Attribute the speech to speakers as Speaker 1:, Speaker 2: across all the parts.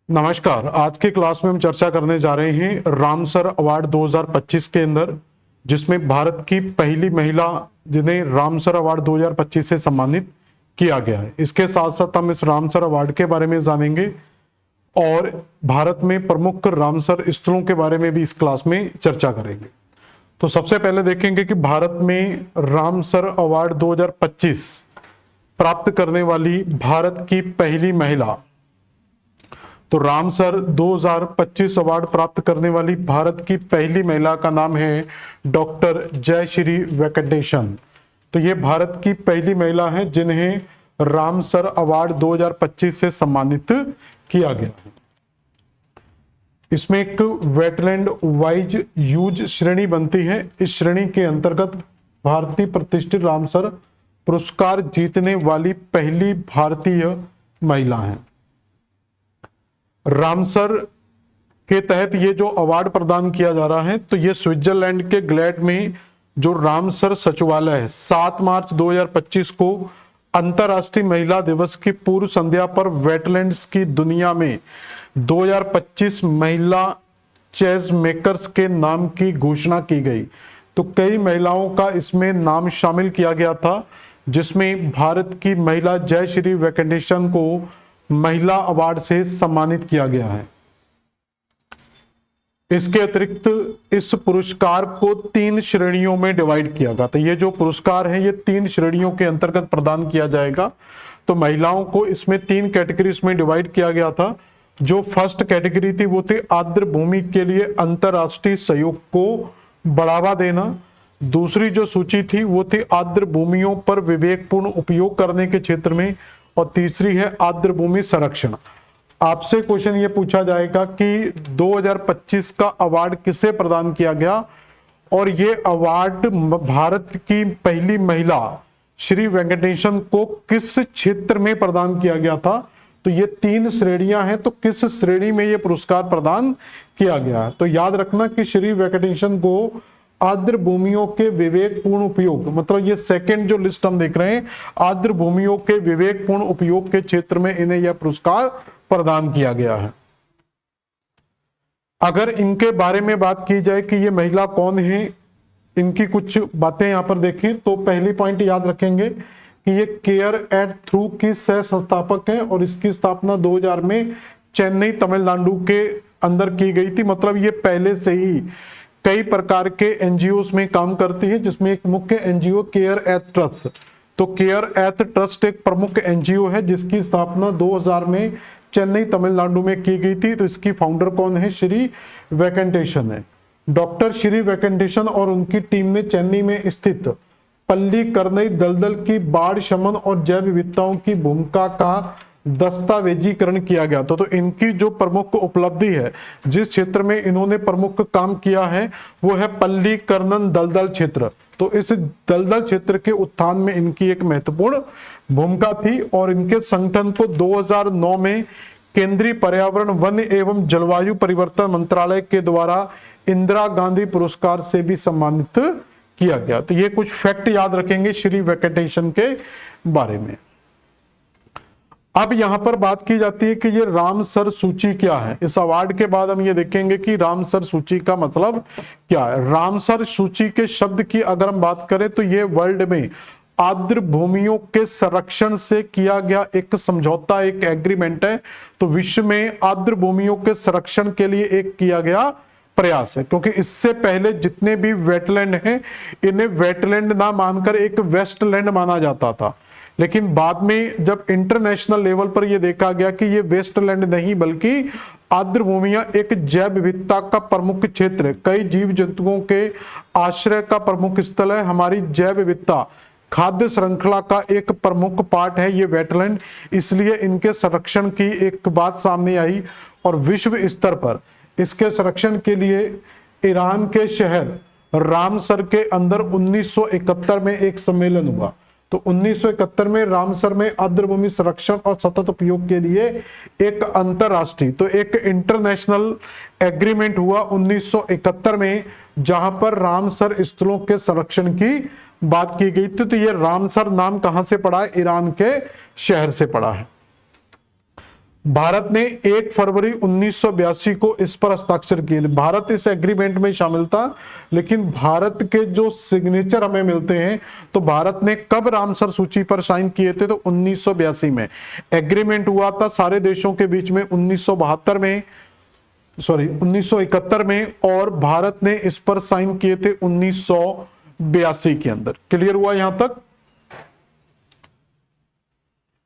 Speaker 1: नमस्कार। आज के क्लास में हम चर्चा करने जा रहे हैं रामसर अवार्ड 2025 के अंदर, जिसमें भारत की पहली महिला जिन्हें रामसर अवार्ड 2025 से सम्मानित किया गया है। इसके साथ साथ हम इस रामसर अवार्ड के बारे में जानेंगे और भारत में प्रमुख रामसर स्थलों के बारे में भी इस क्लास में चर्चा करेंगे। तो सबसे पहले देखेंगे कि भारत में रामसर अवार्ड 2025 प्राप्त करने वाली भारत की पहली महिला, तो रामसर 2025 अवार्ड प्राप्त करने वाली भारत की पहली महिला का नाम है डॉक्टर जयश्री वेंकटेशन। तो ये भारत की पहली महिला है जिन्हें रामसर अवार्ड 2025 से सम्मानित किया गया है। इसमें एक वेटलैंड वाइज यूज श्रेणी बनती है। इस श्रेणी के अंतर्गत भारतीय प्रतिष्ठित रामसर पुरस्कार जीतने वाली पहली भारतीय महिला है। रामसर के तहत ये जो अवार्ड प्रदान किया जा रहा है, तो ये स्विट्जरलैंड के ग्लैड में जो रामसर सचिवालय है 7 मार्च 2025 को अंतर्राष्ट्रीय महिला दिवस की पूर्व संध्या पर वेटलैंड्स की दुनिया में 2025 महिला चेस मेकर्स के नाम की घोषणा की गई। तो कई महिलाओं का इसमें नाम शामिल किया गया था, जिसमें भारत की महिला जयश्री वेंकटेशन को महिला अवार्ड से सम्मानित किया गया है। इसके अतिरिक्त इस पुरस्कार को 3 श्रेणियों में डिवाइड किया गया। तो ये जो पुरस्कार है ये 3 श्रेणियों के अंतर्गत प्रदान किया जाएगा। तो महिलाओं को इसमें 3 कैटेगरीज में डिवाइड किया गया था। जो फर्स्ट कैटेगरी थी वो थी आर्द्र भूमि के लिए अंतरराष्ट्रीय सहयोग को बढ़ावा देना। दूसरी जो सूची थी वो थी आर्द्र भूमियों पर विवेकपूर्ण उपयोग करने के क्षेत्र में, और तीसरी है आर्द्र भूमि संरक्षण। आपसे क्वेश्चन ये पूछा जाएगा कि 2025 का अवार्ड किसे प्रदान किया गया, और ये अवार्ड भारत की पहली महिला श्री वेंकटेशन को किस क्षेत्र में प्रदान किया गया था। तो ये 3 श्रेणियां हैं, तो किस श्रेणी में ये पुरस्कार प्रदान किया गया है। तो याद रखना कि श्री वेंकटेशन को आर्द्र भूमियों के विवेकपूर्ण उपयोग, मतलब ये सेकंड जो लिस्ट हम देख रहे हैं, आर्द्र भूमियों के विवेकपूर्ण उपयोग के क्षेत्र में इन्हें यह पुरस्कार प्रदान किया गया है। अगर इनके बारे में बात की जाए कि ये महिला कौन है, इनकी कुछ बातें यहां पर देखें तो पहली पॉइंट याद रखेंगे कि ये केयर एट थ्रू की सह संस्थापक है, और इसकी स्थापना 2000 में चेन्नई तमिलनाडु के अंदर की गई थी। मतलब ये पहले से ही कई प्रकार के एनजीओ में काम करती है, जिसमें एक मुख्य एनजीओ केयर एट ट्रस्ट। तो केयर एट ट्रस्ट एक प्रमुख एनजीओ है जिसकी स्थापना 2000 में चेन्नई तमिलनाडु में की गई थी। तो इसकी फाउंडर कौन है? श्री वेंकटेशन है। डॉक्टर श्री वेंकटेशन और उनकी टीम ने चेन्नई में स्थित पल्लीकरनई दलदल की बाढ़ शमन और जैव विविधताओं की भूमिका का दस्तावेजीकरण किया गया। तो इनकी जो प्रमुख उपलब्धि है, जिस क्षेत्र में इन्होंने प्रमुख काम किया है, वो है पल्लीकरनई दलदल क्षेत्र। तो इस दलदल क्षेत्र के उत्थान में इनकी एक महत्वपूर्ण भूमिका थी, और इनके संगठन को 2009 में केंद्रीय पर्यावरण, वन एवं जलवायु परिवर्तन मंत्रालय के द्वारा इंदिरा गांधी पुरस्कार से भी सम्मानित किया गया। तो ये कुछ फैक्ट याद रखेंगे श्री वेंकटेशन के बारे में। अब यहां पर बात की जाती है कि ये रामसर सूची क्या है। इस अवार्ड के बाद हम ये देखेंगे कि रामसर सूची का मतलब क्या है। रामसर सूची के शब्द की अगर हम बात करें तो ये वर्ल्ड में आर्द्र भूमियों के संरक्षण से किया गया एक समझौता, एक एग्रीमेंट है। तो विश्व में आर्द्र भूमियों के संरक्षण के लिए एक किया गया प्रयास है, क्योंकि इससे पहले जितने भी वेटलैंड हैं इन्हें वेटलैंड ना मानकर एक वेस्टलैंड माना जाता था। लेकिन बाद में जब इंटरनेशनल लेवल पर यह देखा गया कि ये वेस्टलैंड नहीं बल्कि आर्द्र भूमियां एक जैव विविधता का प्रमुख क्षेत्र है, कई जीव जंतुओं के आश्रय का प्रमुख स्थल है, हमारी जैव विविधता खाद्य श्रृंखला का एक प्रमुख पार्ट है ये वेटलैंड, इसलिए इनके संरक्षण की एक बात सामने आई। और विश्व स्तर पर इसके संरक्षण के लिए ईरान के शहर रामसर के अंदर 1971 में एक सम्मेलन हुआ। तो 1971 में रामसर में आर्द्र भूमि संरक्षण और सतत उपयोग के लिए एक अंतरराष्ट्रीय, तो एक इंटरनेशनल एग्रीमेंट हुआ 1971 में, जहां पर रामसर स्थलों के संरक्षण की बात की गई थी। तो ये रामसर नाम कहां से पड़ा है? ईरान के शहर से पड़ा है। भारत ने 1 फरवरी 1982 को इस पर हस्ताक्षर किए थे। भारत इस एग्रीमेंट में शामिल था, लेकिन भारत के जो सिग्नेचर हमें मिलते हैं तो भारत ने कब रामसर सूची पर साइन किए थे, तो 1982 में एग्रीमेंट हुआ था सारे देशों के बीच में 1971 में, और भारत ने इस पर साइन किए थे 1982 के अंदर। क्लियर हुआ यहां तक।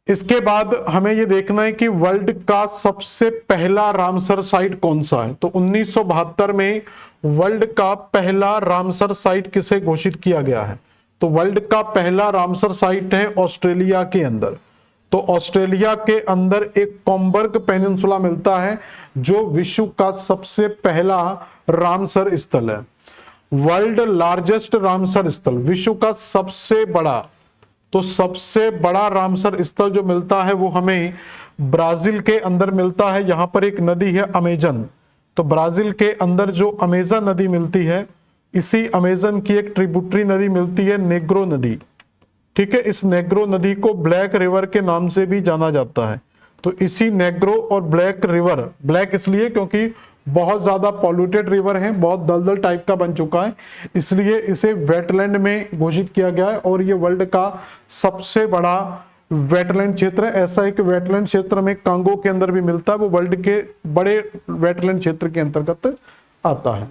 Speaker 1: इसके बाद हमें यह देखना है कि वर्ल्ड का सबसे पहला रामसर साइट कौन सा है। तो 1972 में वर्ल्ड का पहला रामसर साइट किसे घोषित किया गया है, तो वर्ल्ड का पहला रामसर साइट है ऑस्ट्रेलिया के अंदर। तो ऑस्ट्रेलिया के अंदर एक कॉम्बर्ग पेनिनसुला मिलता है जो विश्व का सबसे पहला रामसर स्थल है। वर्ल्ड लार्जेस्ट रामसर स्थल, विश्व का सबसे बड़ा, तो सबसे बड़ा रामसर स्थल जो मिलता है वो हमें ब्राजील के अंदर मिलता है। यहां पर एक नदी है अमेजन, तो ब्राजील के अंदर जो अमेजन नदी मिलती है, इसी अमेजन की एक ट्रिब्यूटरी नदी मिलती है नेग्रो नदी। ठीक है, इस नेग्रो नदी को ब्लैक रिवर के नाम से भी जाना जाता है। तो इसी नेग्रो और ब्लैक रिवर, ब्लैक इसलिए क्योंकि बहुत ज्यादा पॉल्यूटेड रिवर है, बहुत दलदल टाइप का बन चुका है, इसलिए इसे वेटलैंड में घोषित किया गया है। और ये वर्ल्ड का सबसे बड़ा वेटलैंड क्षेत्र है। ऐसा एक वेटलैंड क्षेत्र में कांगो के अंदर भी मिलता है, वो वर्ल्ड के बड़े वेटलैंड क्षेत्र के अंतर्गत आता है।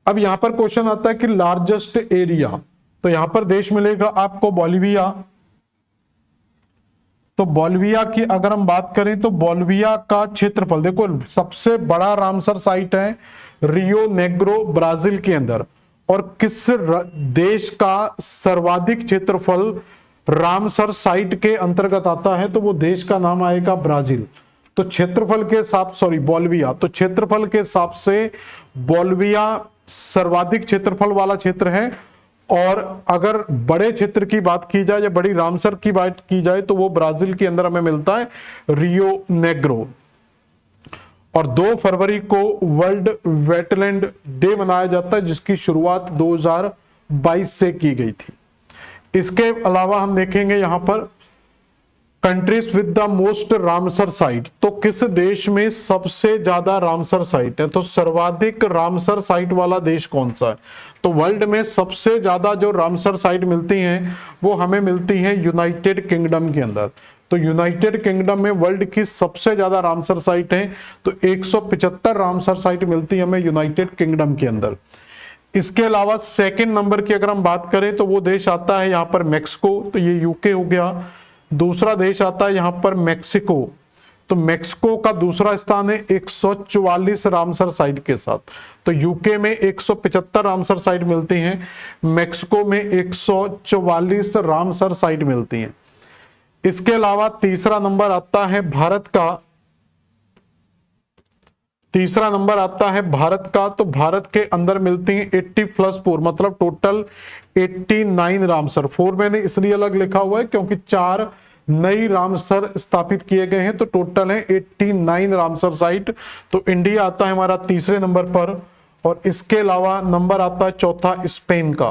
Speaker 1: अब यहां पर क्वेश्चन आता है कि लार्जेस्ट एरिया, तो यहां पर देश मिलेगा आपको बोलिविया। तो बोलिविया की अगर हम बात करें तो बोलिविया का क्षेत्रफल देखो, सबसे बड़ा रामसर साइट है रियो नेग्रो ब्राजील के अंदर। और किस देश का सर्वाधिक क्षेत्रफल रामसर साइट के अंतर्गत आता है, तो वो देश का नाम आएगा ब्राजील। तो क्षेत्रफल के हिसाब, बोलिविया, तो क्षेत्रफल के हिसाब से बोलिविया सर्वाधिक क्षेत्रफल वाला क्षेत्र है। और अगर बड़े क्षेत्र की बात की जाए या बड़ी रामसर की बात की जाए तो वो ब्राजील के अंदर हमें मिलता है रियो नेग्रो। और 2 फरवरी को वर्ल्ड वेटलैंड डे मनाया जाता है, जिसकी शुरुआत 2022 से की गई थी। इसके अलावा हम देखेंगे यहां पर countries with the most Ramsar site, तो किस देश में सबसे ज्यादा रामसर साइट है, तो सर्वाधिक रामसर साइट वाला देश कौन सा है। तो वर्ल्ड में सबसे ज्यादा जो रामसर साइट मिलती हैं वो हमें मिलती हैं यूनाइटेड किंगडम के अंदर। तो यूनाइटेड किंगडम में वर्ल्ड की सबसे ज्यादा रामसर साइट है, तो 175 रामसर साइट मिलती है हमें यूनाइटेड किंगडम के अंदर। इसके अलावा सेकंड नंबर की अगर हम बात करें तो वो देश आता है यहां पर मैक्सिको, तो ये यूके हो गया। दूसरा देश आता है यहां पर मैक्सिको, तो मैक्सिको का दूसरा स्थान है 144 रामसर साइट के साथ। तो यूके में 175 रामसर साइट मिलती हैं, मैक्सिको में 144 रामसर साइट मिलती हैं। इसके अलावा तीसरा नंबर आता है भारत का, तो भारत के अंदर मिलती हैं 80+4, मतलब टोटल 89 रामसर। 4 मैंने इसलिए अलग लिखा हुआ है क्योंकि 4 नई रामसर स्थापित किए गए हैं, तो टोटल है 89 रामसर साइट। तो इंडिया आता है हमारा तीसरे नंबर पर। और इसके अलावा नंबर आता है चौथा स्पेन का,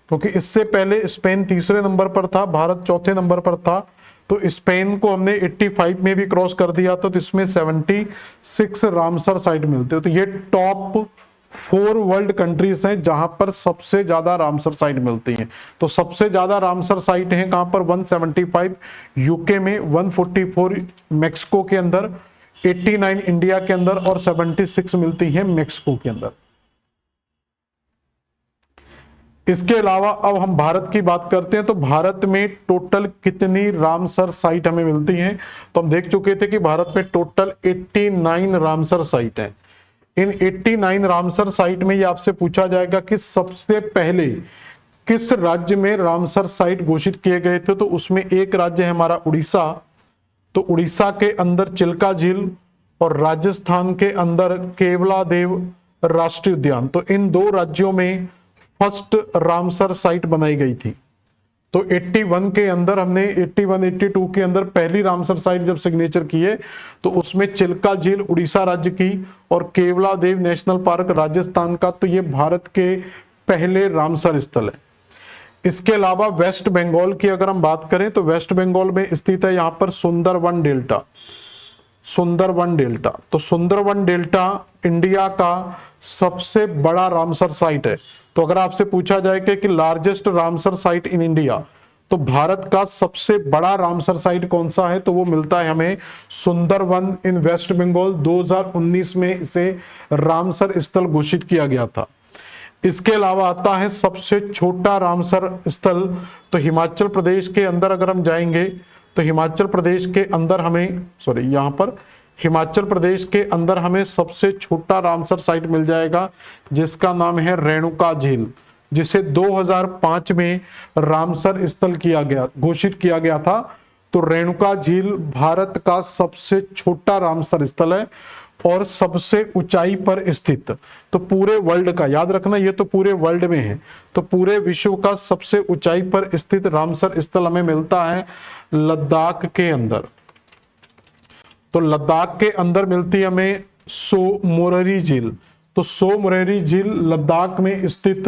Speaker 1: क्योंकि इससे पहले स्पेन तीसरे नंबर पर था, भारत चौथे नंबर पर था। तो स्पेन को हमने 85 में भी क्रॉस कर दिया था, तो इसमें 76 रामसर साइट मिलते हैं। तो ये टॉप 4 वर्ल्ड कंट्रीज हैं जहां पर सबसे ज्यादा रामसर साइट मिलती हैं। तो सबसे ज्यादा रामसर साइट हैं कहां पर, 175 यूके में, 144 मैक्सिको के अंदर, 89 इंडिया के अंदर और 76 मिलती हैं मैक्सिको के अंदर। इसके अलावा अब हम भारत की बात करते हैं, तो भारत में टोटल कितनी रामसर साइट हमें मिलती हैं। तो हम देख चुके थे कि भारत में टोटल 89 रामसर साइट हैं। इन 89 रामसर साइट में ये आपसे पूछा जाएगा कि सबसे पहले किस राज्य में रामसर साइट घोषित किए गए थे, तो उसमें एक राज्य है हमारा उड़ीसा। तो उड़ीसा के अंदर चिल्का झील और राजस्थान के अंदर केवलादेव राष्ट्रीय उद्यान, तो इन 2 राज्यों में फर्स्ट रामसर साइट बनाई गई थी। तो 81 के अंदर हमने 81-82 के अंदर पहली रामसर साइट जब सिग्नेचर किए तो उसमें चिल्का झील उड़ीसा राज्य की और केवलादेव नेशनल पार्क राजस्थान का, तो ये भारत के पहले रामसर स्थल है। इसके अलावा वेस्ट बंगाल की अगर हम बात करें तो वेस्ट बंगाल में स्थित है यहां पर सुंदरवन डेल्टा। सुंदरवन डेल्टा। तो सुंदरवन डेल्टा इंडिया का सबसे बड़ा रामसर साइट है। तो अगर आपसे पूछा जाए कि largest Ramsar site in India, तो भारत का सबसे बड़ा रामसर साइट कौन सा है, तो वो मिलता है हमें सुंदरवन इन वेस्ट बंगाल। 2019 में इसे रामसर स्थल घोषित किया गया था। इसके अलावा आता है सबसे छोटा रामसर स्थल। तो हिमाचल प्रदेश के अंदर अगर हम जाएंगे तो हिमाचल प्रदेश के अंदर हमें हिमाचल प्रदेश के अंदर हमें सबसे छोटा रामसर साइट मिल जाएगा, जिसका नाम है रेणुका झील, जिसे 2005 में रामसर स्थल घोषित किया गया था। तो रेणुका झील भारत का सबसे छोटा रामसर स्थल है और सबसे ऊंचाई पर स्थित। तो पूरे वर्ल्ड का याद रखना, ये तो पूरे वर्ल्ड में है, तो पूरे विश्व का सबसे ऊंचाई पर स्थित रामसर स्थल हमें मिलता है लद्दाख के अंदर। तो लद्दाख के अंदर मिलती है हमें सो मोररी झील। तो सो मोररी झील लद्दाख में स्थित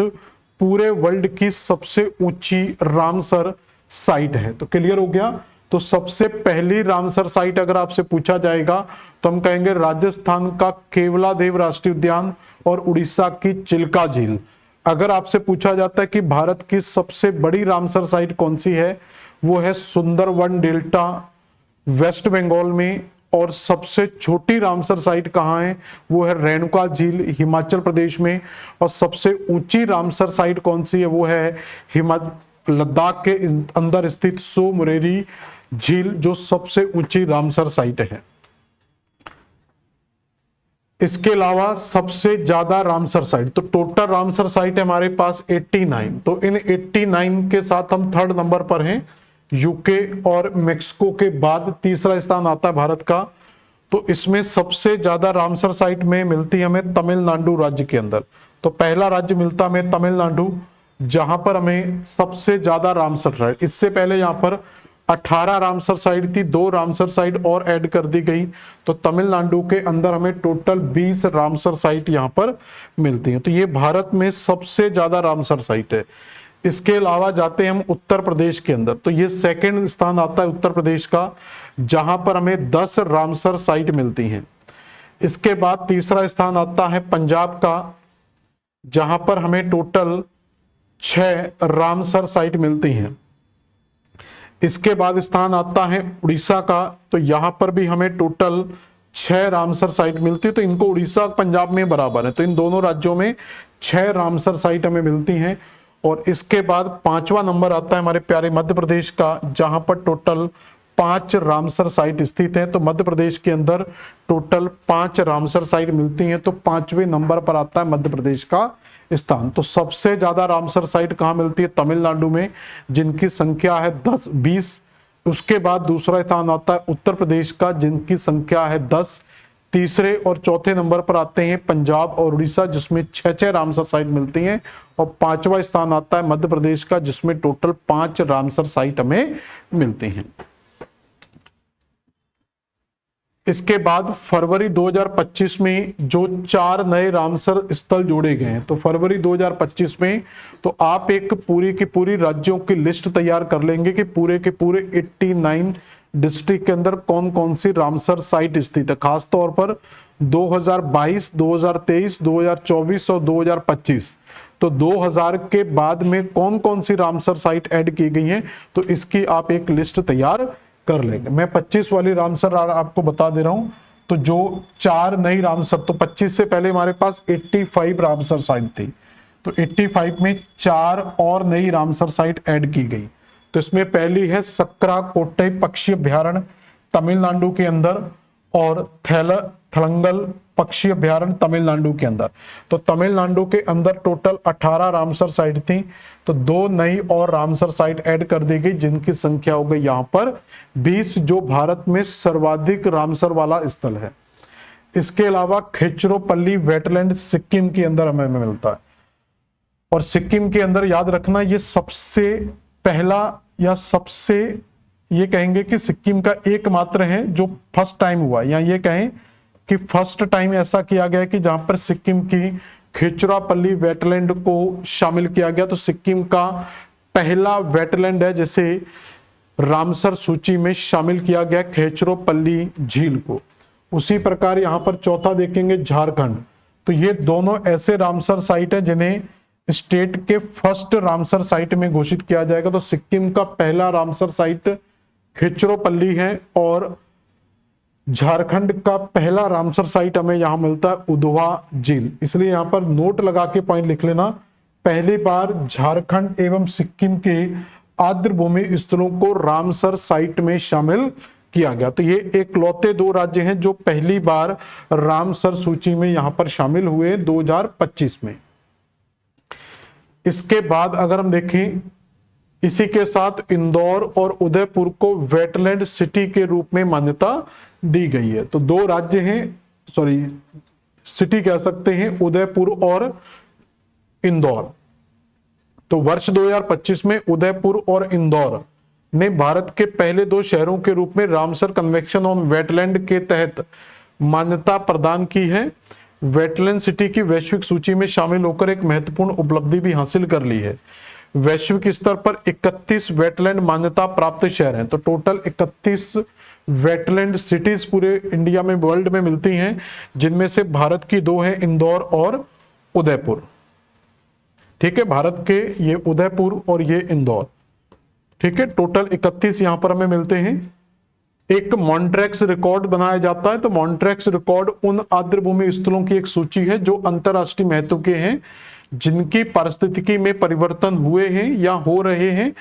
Speaker 1: पूरे वर्ल्ड की सबसे ऊंची रामसर साइट है। तो क्लियर हो गया। तो सबसे पहली रामसर साइट अगर आपसे पूछा जाएगा तो हम कहेंगे राजस्थान का केवलादेव राष्ट्रीय उद्यान और उड़ीसा की चिल्का झील। अगर आपसे पूछा जाता है कि भारत की सबसे बड़ी रामसर साइट कौन सी है, वो है सुंदरवन डेल्टा वेस्ट बंगाल में। और सबसे छोटी रामसर साइट कहाँ है, वो है रेणुका झील हिमाचल प्रदेश में। और सबसे ऊंची रामसर साइट कौन सी है, वो है लद्दाख के अंदर स्थित सो मोररी झील, जो सबसे ऊंची रामसर साइट है। इसके अलावा सबसे ज्यादा रामसर साइट, तो टोटल रामसर साइट है हमारे पास 89। तो इन 89 के साथ हम थर्ड नंबर पर हैं। यूके और मेक्सिको के बाद तीसरा स्थान आता है भारत का। तो इसमें सबसे ज्यादा रामसर साइट में मिलती है हमें तमिलनाडु राज्य के अंदर। तो पहला राज्य मिलता हमें तमिलनाडु, जहां पर हमें सबसे ज्यादा रामसर साइट। इससे पहले यहां पर 18 रामसर साइट थी, 2 रामसर साइट और ऐड कर दी गई। तो तमिलनाडु के अंदर हमें टोटल 20 रामसर साइट यहां पर मिलती हैं। तो ये भारत में सबसे ज्यादा रामसर साइट है। इसके अलावा जाते हैं हम उत्तर प्रदेश के अंदर। तो ये सेकंड स्थान आता है उत्तर प्रदेश का, जहां पर हमें 10 रामसर साइट मिलती हैं। इसके बाद तीसरा स्थान आता है पंजाब का, जहां पर हमें टोटल 6 रामसर साइट मिलती हैं। इसके बाद स्थान आता है उड़ीसा का, तो यहां पर भी हमें टोटल 6 रामसर साइट मिलती है। तो इनको उड़ीसा पंजाब में बराबर है, तो इन दोनों राज्यों में 6 रामसर साइट हमें मिलती हैं। और इसके बाद 5वां नंबर आता है हमारे प्यारे मध्य प्रदेश का, जहां पर टोटल 5 रामसर साइट स्थित है। तो मध्य प्रदेश के अंदर टोटल 5 रामसर साइट मिलती हैं। तो 5वें नंबर पर आता है मध्य प्रदेश का स्थान। तो सबसे ज्यादा रामसर साइट कहाँ मिलती है, तमिलनाडु में, जिनकी संख्या है 20। उसके बाद दूसरा स्थान आता है उत्तर प्रदेश का, जिनकी संख्या है 10। तीसरे और चौथे नंबर पर आते हैं पंजाब और उड़ीसा, जिसमें 6 रामसर साइट मिलती हैं। और 5वां स्थान आता है मध्य प्रदेश का, जिसमें टोटल 5 रामसर साइट हमें मिलती हैं। इसके बाद फरवरी 2025 में जो 4 नए रामसर स्थल जोड़े गए हैं, तो फरवरी 2025 में तो आप एक पूरी की पूरी राज्यों की लिस्ट तैयार कर लेंगे कि पूरे के पूरे 89 डिस्ट्रिक्ट के अंदर कौन कौन सी रामसर साइट स्थित है। खास तौर पर 2022, 2023, 2024 और 2025, तो 2000 के बाद में कौन कौन सी रामसर साइट ऐड की गई हैं, तो इसकी आप एक लिस्ट तैयार कर लेंगे। मैं 25 वाली रामसर आपको बता दे रहा हूं। तो जो 4 नई रामसर, तो 25 से पहले हमारे पास 85 रामसर साइट थी, तो 85 में 4 और नई रामसर साइट ऐड की गई। तो इसमें पहली है सक्रा कोट्टई पक्षी अभ्यारण्य तमिलनाडु के अंदर, और थलंगल पक्षी अभ्यारण्य तमिलनाडु के अंदर। तो तमिलनाडु के अंदर टोटल 18 रामसर साइट थी, तो 2 नई और रामसर साइट ऐड कर दी गई, जिनकी संख्या हो गई यहां पर 20, जो भारत में सर्वाधिक रामसर वाला स्थल है। इसके अलावा खेचरोपल्ली वेटलैंड सिक्किम के अंदर हमें मिलता है। और सिक्किम के अंदर याद रखना, ये सबसे पहला या सबसे, ये कहेंगे कि सिक्किम का एकमात्र है जो फर्स्ट टाइम हुआ, या ये कहें कि फर्स्ट टाइम ऐसा किया गया कि जहां पर सिक्किम की खेचरापल्ली वेटलैंड को शामिल किया गया। तो सिक्किम का पहला वेटलैंड है जिसे रामसर सूची में शामिल किया गया, खेचरोपल्ली झील को। उसी प्रकार यहाँ पर चौथा देखेंगे झारखंड। तो ये दोनों ऐसे रामसर साइट है जिन्हें स्टेट के फर्स्ट रामसर साइट में घोषित किया जाएगा। तो सिक्किम का पहला रामसर साइट खिचरोपल्ली है और झारखंड का पहला रामसर साइट हमें यहां मिलता है उधवा झील। इसलिए यहां पर नोट लगा के पॉइंट लिख लेना, पहली बार झारखंड एवं सिक्किम के आर्द्रभूमि स्थलों को रामसर साइट में शामिल किया गया। तो ये एकलौते दो राज्य हैं जो पहली बार रामसर सूची में यहां पर शामिल हुए 2025 में। इसके बाद अगर हम देखें, इसी के साथ इंदौर और उदयपुर को वेटलैंड सिटी के रूप में मान्यता दी गई है। तो दो राज्य हैं, सॉरी सिटी कह सकते हैं, उदयपुर और इंदौर। तो वर्ष 2025 में उदयपुर और इंदौर ने भारत के पहले दो शहरों के रूप में रामसर कन्वेंशन ऑन वेटलैंड के तहत मान्यता प्रदान की है। वेटलैंड सिटी की वैश्विक सूची में शामिल होकर एक महत्वपूर्ण उपलब्धि भी हासिल कर ली है। वैश्विक स्तर पर 31 वेटलैंड मान्यता प्राप्त शहर हैं। तो टोटल 31 वेटलैंड सिटीज पूरे इंडिया में, वर्ल्ड में मिलती हैं, जिनमें से भारत की दो हैं, इंदौर और उदयपुर। ठीक है, भारत के ये उदयपुर और ये इंदौर। ठीक है, टोटल 31 यहां पर हमें मिलते हैं। एक मॉन्ट्रैक्स रिकॉर्ड बनाया जाता है। तो मॉन्ट्रैक्स रिकॉर्ड उन आर्द्रभूमि स्थलों की एक सूची है जो अंतरराष्ट्रीय महत्व के हैं, जिनकी पारिस्थितिकी में परिवर्तन हुए हैं या हो रहे हैं,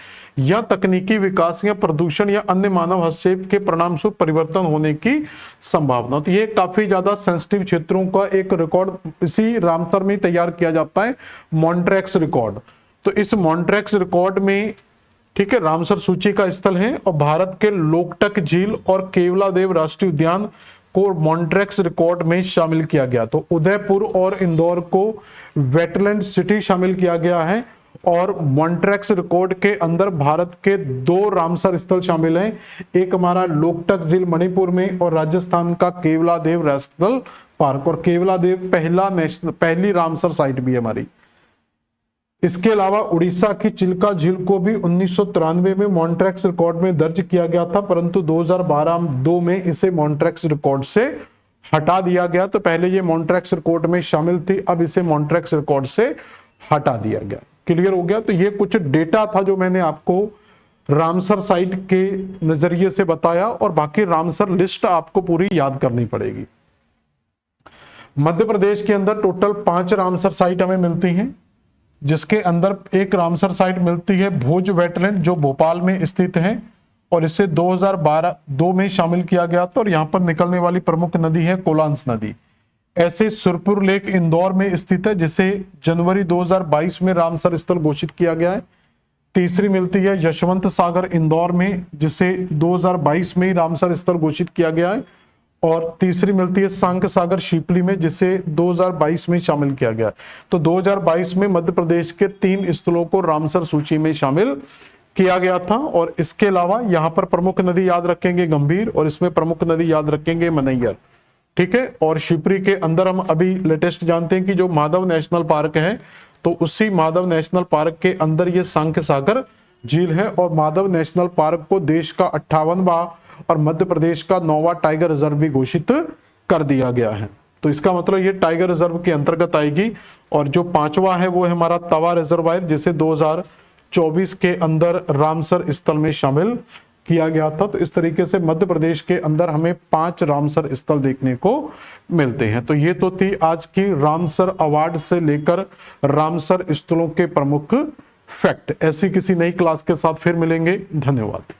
Speaker 1: या तकनीकी विकास या प्रदूषण या अन्य मानव हस्तक्षेप के परिणाम स्वरूप परिवर्तन होने की संभावना। तो ये काफी ज्यादा सेंसिटिव क्षेत्रों का एक रिकॉर्ड इसी रामसर में तैयार किया जाता है, मॉन्ट्रैक्स रिकॉर्ड। तो इस मॉन्ट्रैक्स रिकॉर्ड में, ठीक है, रामसर सूची का स्थल है और भारत के लोकटक झील और केवलादेव राष्ट्रीय उद्यान को मॉन्ट्रैक्स रिकॉर्ड में शामिल किया गया। तो उदयपुर और इंदौर को वेटलैंड सिटी शामिल किया गया है और मॉन्ट्रैक्स रिकॉर्ड के अंदर भारत के दो रामसर स्थल शामिल हैं, एक हमारा लोकटक झील मणिपुर में और राजस्थान का केवलादेव नेशनल पार्क। और केवलादेव पहली रामसर साइट भी है हमारी। इसके अलावा उड़ीसा की चिल्का झील को भी 1993 में मॉन्ट्रैक्स रिकॉर्ड में दर्ज किया गया था, परंतु 2012 में इसे मॉन्ट्रैक्स रिकॉर्ड से हटा दिया गया। तो पहले ये मॉन्ट्रैक्स रिकॉर्ड में शामिल थी, अब इसे मॉन्ट्रैक्स रिकॉर्ड से हटा दिया गया। क्लियर हो गया। तो ये कुछ डेटा था जो मैंने आपको रामसर साइट के नजरिए से बताया, और बाकी रामसर लिस्ट आपको पूरी याद करनी पड़ेगी। मध्य प्रदेश के अंदर टोटल 5 रामसर साइट हमें मिलती हैं, जिसके अंदर एक रामसर साइट मिलती है भोज वेटलैंड जो भोपाल में स्थित है और इसे 2012 में शामिल किया गया था। और यहाँ पर निकलने वाली प्रमुख नदी है कोलांस नदी। ऐसे सुरपुर लेक इंदौर में स्थित है, जिसे जनवरी 2022 में रामसर स्थल घोषित किया गया है। तीसरी मिलती है यशवंत सागर इंदौर में, जिसे 2022 में ही रामसर स्थल घोषित किया गया है। और तीसरी मिलती है सांक सागर शिपली में, जिसे 2022 में शामिल किया गया। तो 2022 में मध्य प्रदेश के 3 स्थलों को रामसर सूची में शामिल किया गया था। और इसके अलावा यहाँ पर प्रमुख नदी याद रखेंगे गंभीर, और इसमें प्रमुख नदी याद रखेंगे मनैयर। ठीक है, और शिवपुरी के अंदर हम अभी लेटेस्ट जानते हैं कि जो माधव नेशनल पार्क है, तो उसी माधव नेशनल पार्क के अंदर ये सांक सागर झील है। और माधव नेशनल पार्क को देश का 58वां और मध्य प्रदेश का 9वां टाइगर रिजर्व भी घोषित कर दिया गया है। तो इसका मतलब ये टाइगर रिजर्व के अंतर्गत आएगी। और जो 5वां है वो है हमारा तवा रिजर्वायर, जिसे 2024 के अंदर रामसर स्थल में शामिल किया गया था। तो इस तरीके से मध्य प्रदेश के अंदर हमें 5 रामसर स्थल देखने को मिलते हैं। तो ये तो थी आज की रामसर अवार्ड से लेकर रामसर स्थलों के प्रमुख फैक्ट। ऐसी किसी नई क्लास के साथ फिर मिलेंगे। धन्यवाद।